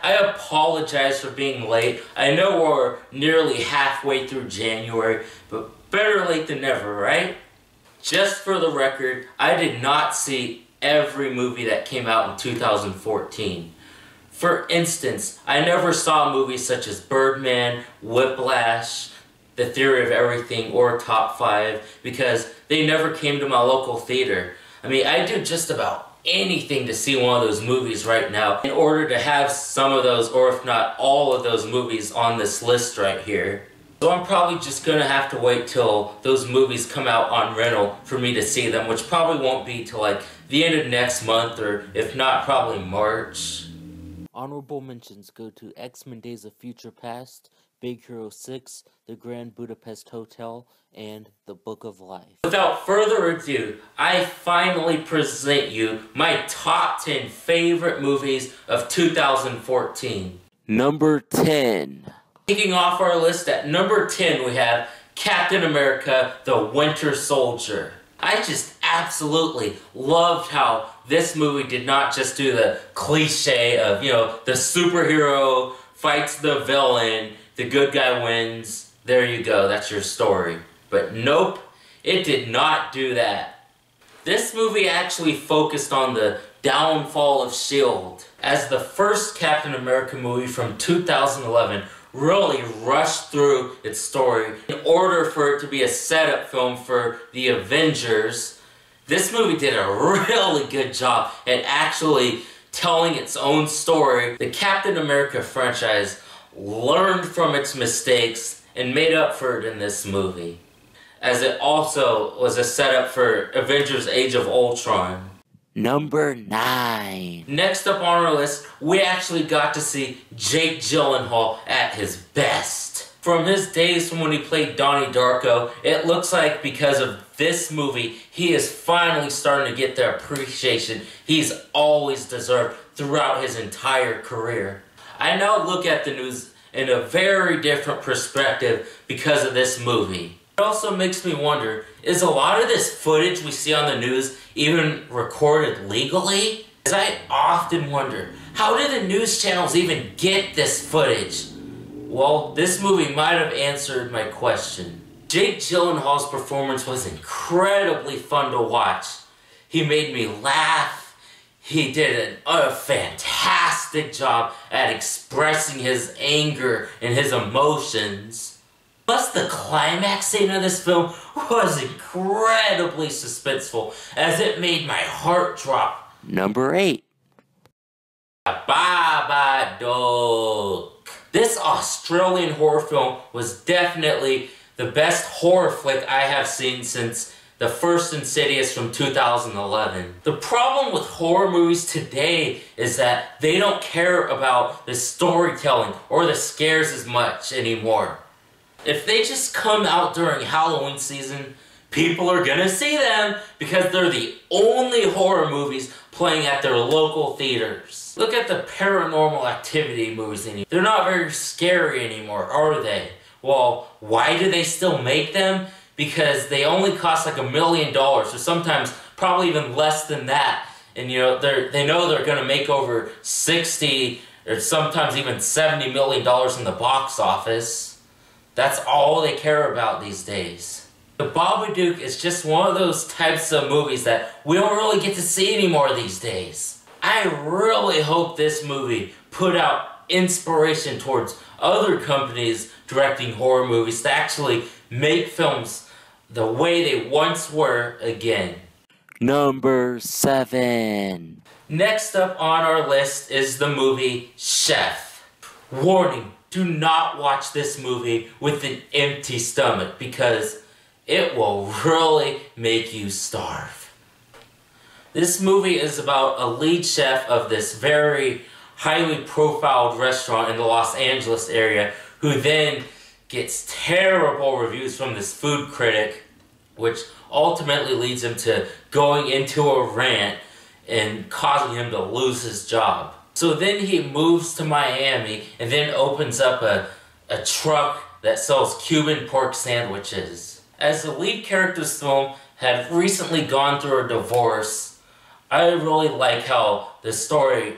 I apologize for being late. I know we're nearly halfway through January, but better late than never, right? Just for the record, I did not see every movie that came out in 2014. For instance, I never saw movies such as Birdman, Whiplash, The Theory of Everything, or Top 5 because they never came to my local theater. I mean, I do just about anything to see one of those movies right now in order to have some of those, or if not all of those movies on this list right here. So I'm probably just gonna have to wait till those movies come out on rental for me to see them, which probably won't be till like the end of next month, or if not, probably March. Honorable mentions go to X-Men Days of Future Past, Big Hero 6, The Grand Budapest Hotel, and The Book of Life. Without further ado, I finally present you my top 10 favorite movies of 2014. Number 10. Kicking off our list at number 10, we have Captain America: The Winter Soldier. I just absolutely loved how this movie did not just do the cliche of, the superhero fights the villain, the good guy wins, there you go, that's your story. But nope, it did not do that. This movie actually focused on the downfall of S.H.I.E.L.D. as the first Captain America movie from 2011 really rushed through its story in order for it to be a setup film for the Avengers. This movie did a really good job at actually telling its own story. The Captain America franchise learned from its mistakes and made up for it in this movie, as it also was a setup for Avengers Age of Ultron. Number 9. Next up on our list, we actually got to see Jake Gyllenhaal at his best. From his days from when he played Donnie Darko, it looks like because of this movie, he is finally starting to get the appreciation he's always deserved throughout his entire career. I now look at the news in a very different perspective because of this movie. It also makes me wonder, is a lot of this footage we see on the news even recorded legally? Because I often wonder, how did the news channels even get this footage? Well, this movie might have answered my question. Jake Gyllenhaal's performance was incredibly fun to watch. He made me laugh. He did a fantastic job at expressing his anger and his emotions. Plus, the climax scene of this film was incredibly suspenseful, as it made my heart drop. Number 8. Babadook. This Australian horror film was definitely the best horror flick I have seen since the first Insidious from 2011. The problem with horror movies today is that they don't care about the storytelling or the scares as much anymore. If they just come out during Halloween season, people are gonna see them because they're the only horror movies playing at their local theaters. Look at the Paranormal Activity movies. They're not very scary anymore, are they? Well, why do they still make them? Because they only cost like $1 million, or sometimes probably even less than that. And they know they're gonna make over 60 or sometimes even $70 million in the box office. That's all they care about these days. The Babadook is just one of those types of movies that we don't really get to see anymore these days. I really hope this movie put out inspiration towards other companies directing horror movies to actually make films the way they once were again. Number 7. Next up on our list is the movie Chef. Warning, do not watch this movie with an empty stomach because it will really make you starve. This movie is about a lead chef of this very highly profiled restaurant in the Los Angeles area who then gets terrible reviews from this food critic, which ultimately leads him to going into a rant and causing him to lose his job. So then he moves to Miami and then opens up a truck that sells Cuban pork sandwiches. As the lead character's film had recently gone through a divorce, I really like how the story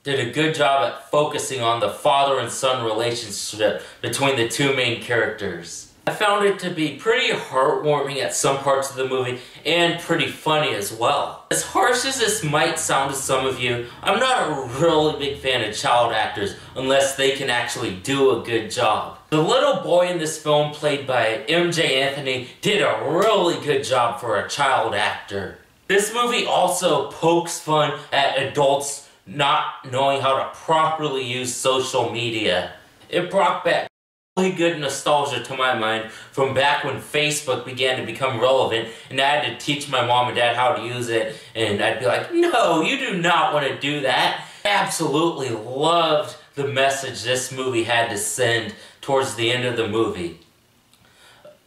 did a good job at focusing on the father and son relationship between the two main characters. I found it to be pretty heartwarming at some parts of the movie and pretty funny as well. As harsh as this might sound to some of you, I'm not a really big fan of child actors unless they can actually do a good job. The little boy in this film, played by MJ Anthony, did a really good job for a child actor. This movie also pokes fun at adults not knowing how to properly use social media. It brought back really good nostalgia to my mind from back when Facebook began to become relevant and I had to teach my mom and dad how to use it, and I'd be like, no, you do not want to do that. I absolutely loved the message this movie had to send towards the end of the movie.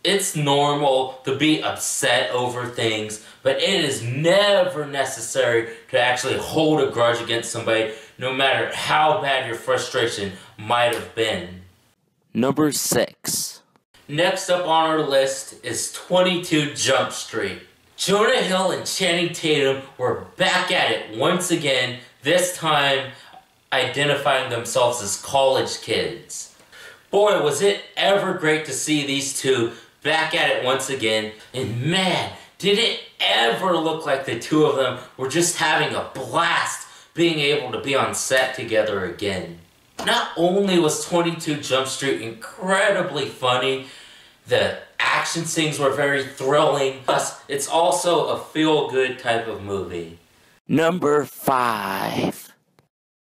It's normal to be upset over things, but it is never necessary to actually hold a grudge against somebody, no matter how bad your frustration might have been. Number 6. Next up on our list is 22 Jump Street. Jonah Hill and Channing Tatum were back at it once again, this time identifying themselves as college kids. Boy, was it ever great to see these two back at it once again, and man, did it ever look like the two of them were just having a blast being able to be on set together again. Not only was 22 Jump Street incredibly funny, the action scenes were very thrilling, plus it's also a feel-good type of movie. Number 5.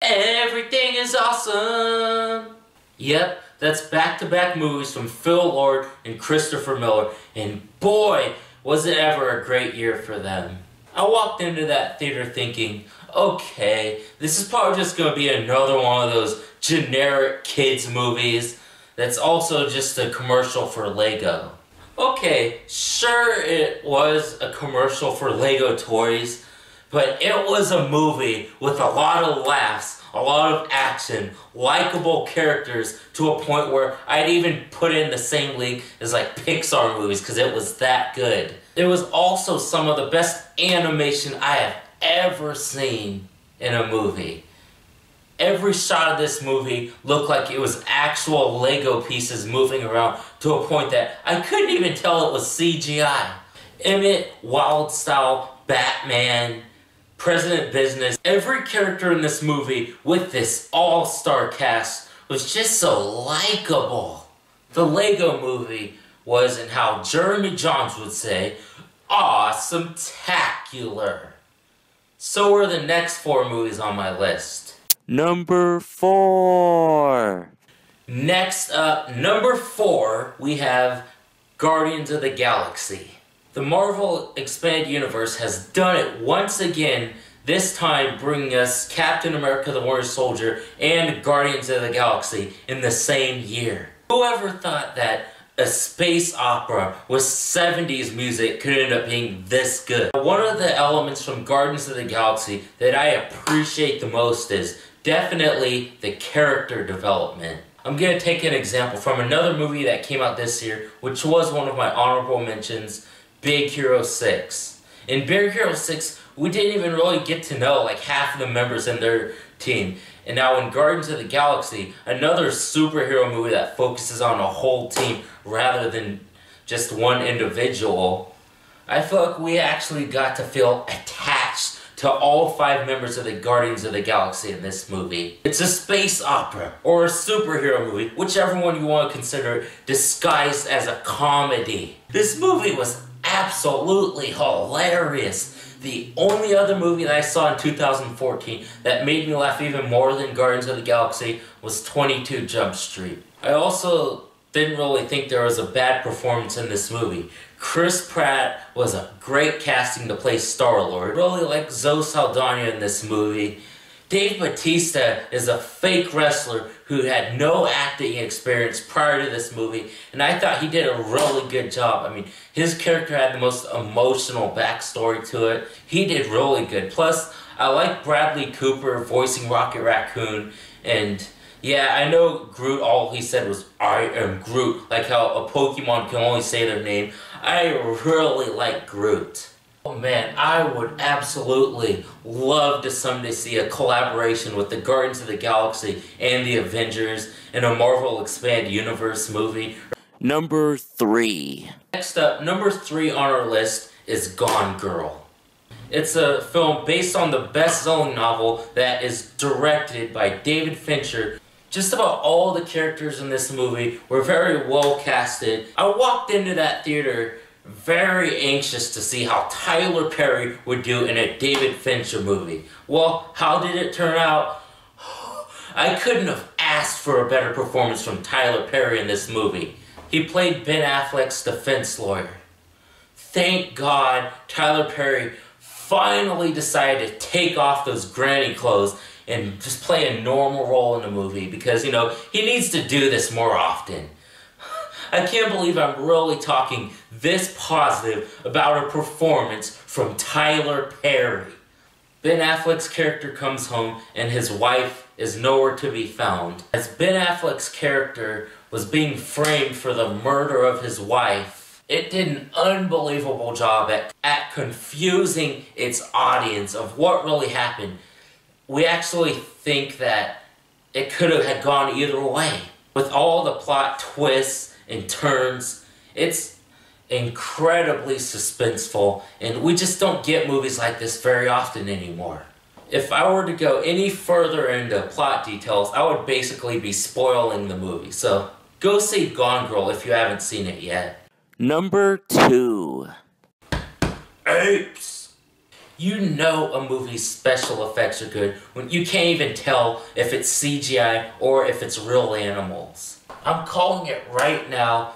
Everything is awesome! Yep, that's back-to-back movies from Phil Lord and Christopher Miller, and boy, was it ever a great year for them. I walked into that theater thinking, okay, this is probably just going to be another one of those generic kids movies that's also just a commercial for Lego. Okay, sure it was a commercial for Lego toys, but it was a movie with a lot of laughs, a lot of action, likable characters, to a point where I'd even put it in the same league as like Pixar movies because it was that good. It was also some of the best animation I have ever seen in a movie. Every shot of this movie looked like it was actual Lego pieces moving around to a point that I couldn't even tell it was CGI. Emmett, Wildstyle, Batman, President Business, every character in this movie with this all-star cast was just so likable. The Lego movie was, and how Jeremy Johns would say, awesome-tacular. So are the next 4 movies on my list. Number 4. Next up, number 4, we have Guardians of the Galaxy. The Marvel Expanded Universe has done it once again, this time bringing us Captain America the Winter Soldier and Guardians of the Galaxy in the same year. Whoever thought that a space opera with 70s music could end up being this good? One of the elements from Guardians of the Galaxy that I appreciate the most is definitely the character development. I'm going to take an example from another movie that came out this year, which was one of my honorable mentions, Big Hero 6. In Big Hero 6, we didn't even really get to know like half of the members in their team. And now in Guardians of the Galaxy, another superhero movie that focuses on a whole team rather than just one individual, I feel like we actually got to feel attached to all 5 members of the Guardians of the Galaxy in this movie. It's a space opera, or a superhero movie, whichever one you want to consider, disguised as a comedy. This movie was absolutely hilarious. The only other movie that I saw in 2014 that made me laugh even more than Guardians of the Galaxy was 22 Jump Street. I also didn't really think there was a bad performance in this movie. Chris Pratt was a great casting to play Star-Lord. Really like Zoe Saldana in this movie. Dave Bautista is a fake wrestler who had no acting experience prior to this movie, and I thought he did a really good job. I mean, his character had the most emotional backstory to it. He did really good. Plus, I like Bradley Cooper voicing Rocket Raccoon, and yeah, I know Groot, all he said was, I am Groot, like how a Pokemon can only say their name. I really like Groot. Oh man, I would absolutely love to someday see a collaboration with the Guardians of the Galaxy and the Avengers in a Marvel Expanded Universe movie. Number 3. Next up, number 3 on our list is Gone Girl. It's a film based on the best-selling novel that is directed by David Fincher. Just about all the characters in this movie were very well casted. I walked into that theater very anxious to see how Tyler Perry would do in a David Fincher movie. Well, how did it turn out? I couldn't have asked for a better performance from Tyler Perry in this movie. He played Ben Affleck's defense lawyer. Thank God Tyler Perry finally decided to take off those granny clothes and just play a normal role in the movie because, you know, he needs to do this more often. I can't believe I'm really talking this positive about a performance from Tyler Perry. Ben Affleck's character comes home and his wife is nowhere to be found. As Ben Affleck's character was being framed for the murder of his wife, it did an unbelievable job at confusing its audience of what really happened. We actually think that it could have had gone either way. With all the plot twists and turns, it's incredibly suspenseful, and we just don't get movies like this very often anymore. If I were to go any further into plot details, I would basically be spoiling the movie. So go see Gone Girl if you haven't seen it yet. Number 2. Apes! You know a movie's special effects are good when you can't even tell if it's CGI or if it's real animals. I'm calling it right now.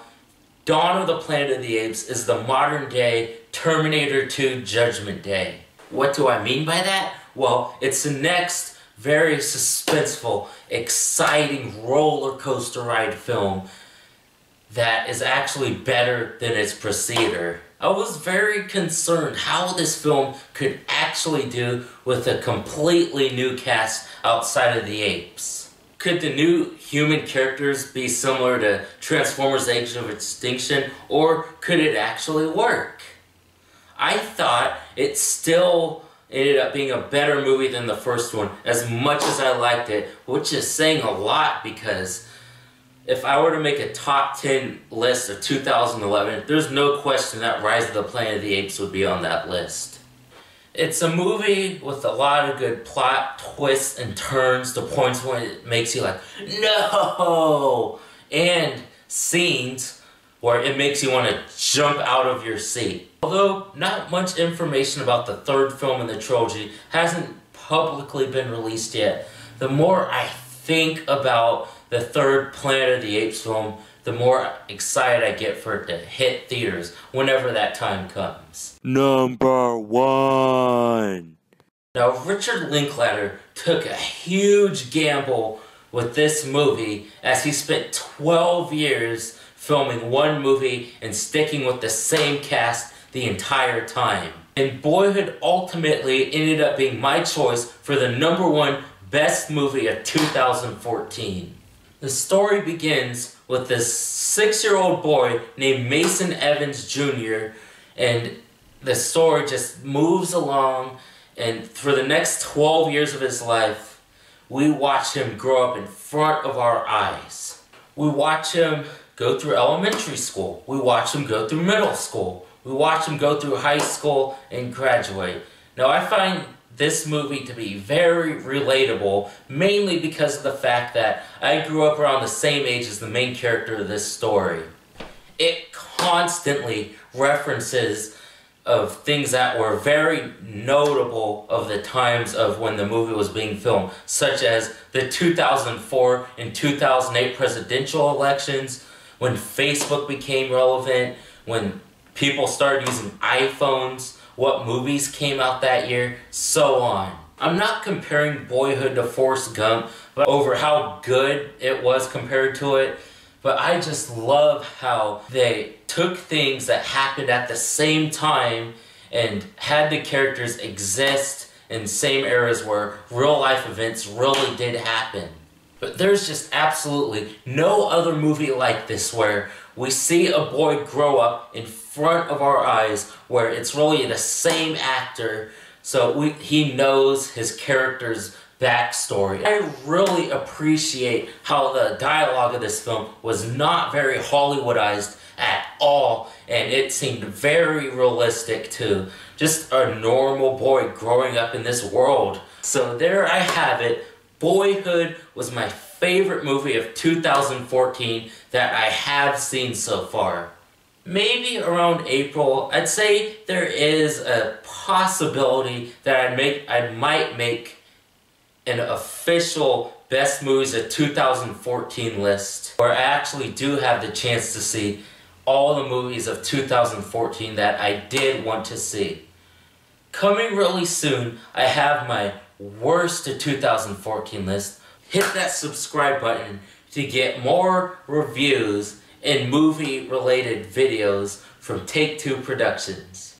Dawn of the Planet of the Apes is the modern-day Terminator 2 Judgment Day. What do I mean by that? Well, it's the next very suspenseful, exciting roller coaster ride film that is actually better than its preceder. I was very concerned how this film could actually do with a completely new cast outside of the apes. Could the new human characters be similar to Transformers: Age of Extinction, or could it actually work? I thought it still ended up being a better movie than the first one, as much as I liked it, which is saying a lot because if I were to make a top 10 list of 2011, there's no question that Rise of the Planet of the Apes would be on that list. It's a movie with a lot of good plot twists and turns to points when it makes you like, no! And scenes where it makes you want to jump out of your seat. Although not much information about the third film in the trilogy hasn't publicly been released yet, the more I think about the third Planet of the Apes film, the more excited I get for it to hit theaters whenever that time comes. Number 1. Now, Richard Linklater took a huge gamble with this movie as he spent 12 years filming one movie and sticking with the same cast the entire time. And Boyhood ultimately ended up being my choice for the number 1 best movie of 2014. The story begins with this 6-year-old boy named Mason Evans Jr. and the story just moves along, and for the next 12 years of his life, we watch him grow up in front of our eyes. We watch him go through elementary school. We watch him go through middle school. We watch him go through high school and graduate. Now, I find this movie to be very relatable, mainly because of the fact that I grew up around the same age as the main character of this story. It constantly references of things that were very notable of the times of when the movie was being filmed, such as the 2004 and 2008 presidential elections, when Facebook became relevant, when people started using iPhones, what movies came out that year, so on. I'm not comparing Boyhood to Forrest Gump over how good it was compared to it, but I just love how they took things that happened at the same time and had the characters exist in same eras where real life events really did happen. But there's just absolutely no other movie like this where we see a boy grow up in front of our eyes where it's really the same actor, so he knows his character's backstory. I really appreciate how the dialogue of this film was not very Hollywoodized at all, and it seemed very realistic to just a normal boy growing up in this world. So there I have it. Boyhood was my favorite movie of 2014 that I have seen so far. Maybe around April, I'd say there is a possibility that I might make an official best movies of 2014 list, where I actually do have the chance to see all the movies of 2014 that I did want to see. Coming really soon, I have my worst of 2014 list. Hit that subscribe button to get more reviews and movie related videos from Take Two Productions.